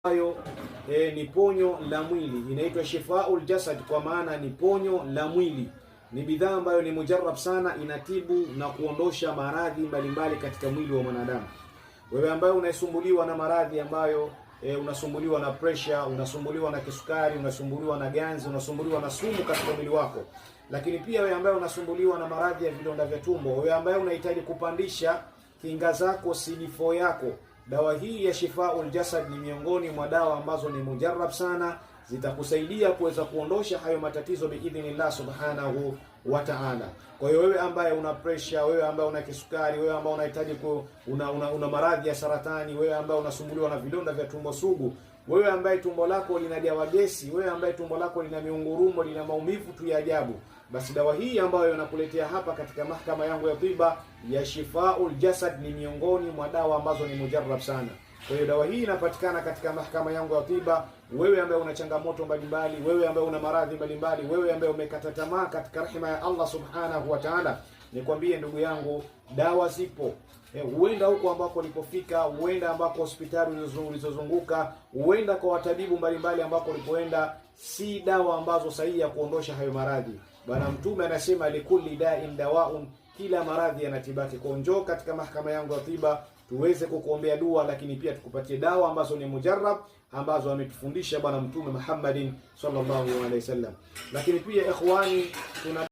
ambayo ni ponyo la mwili, inaitwa shifaul jasad, kwa maana ni ponyo la mwili. Ni bidhaa ambayo ni mujarrab sana, inatibu na kuondosha maradhi mbalimbali katika mwili wa mwanadamu. Wewe ambaye unasumbuliwa na maradhi ambayo unasumbuliwa na pressure, unasumbuliwa na kisukari, unasumbuliwa na ganzi, unasumbuliwa na sumu katika mwili wako, lakini pia wewe ambaye unasumbuliwa na maradhi ya vidonda vya tumbo, wewe ambaye unahitaji kupandisha kinga zako, CD4 yako, dawa hii ya Shifaul Jasad ni miongoni mwa dawa ambazo ni mujarrab sana, zitakusaidia kuweza kuondosha hayo matatizo biidhnillah subhanahu wa ta'ala. Kwa hiyo wewe ambaye una pressure, wewe ambaye una kisukari, wewe ambaye unahitaji una maradhi ya saratani, wewe ambaye unasumbuliwa na vidonda vya tumbo sugu, wewe ambaye tumbo lako linajawa gesi, wewe ambaye tumbo lako lina miungurumo, lina maumivu tu ya ajabu, basi dawa hii ambayo nakuletea hapa katika mahakama yangu ya tiba ya Shifaul Jasad ni miongoni mwa dawa ambazo ni mujarrab sana. Kwa hiyo dawa hii inapatikana katika mahakama yangu ya tiba. Wewe ambaye una changamoto mbalimbali, wewe ambaye una maradhi mbalimbali, wewe ambaye umekata tamaa katika rehema ya Allah subhanahu wa ta'ala, nikwambie ndugu yangu, dawa zipo. Huenda huko ambako ulipofika, huenda ambako hospitali ulizozunguka, huenda kwa watabibu mbalimbali ambako ulipoenda, si dawa ambazo sahihi ya kuondosha hayo maradhi. Bwana Mtume anasema likulli da'in dawaun, kila maradhi yanatibaki. Kwa njoo katika mahakama yangu ya tiba tuweze kukuombea dua, lakini pia tukupatie dawa ambazo ni mujarrab, ambazo ametufundisha Bwana Mtume Muhammadin sallallahu alaihi wasallam. Lakini pia ikhwani, tuna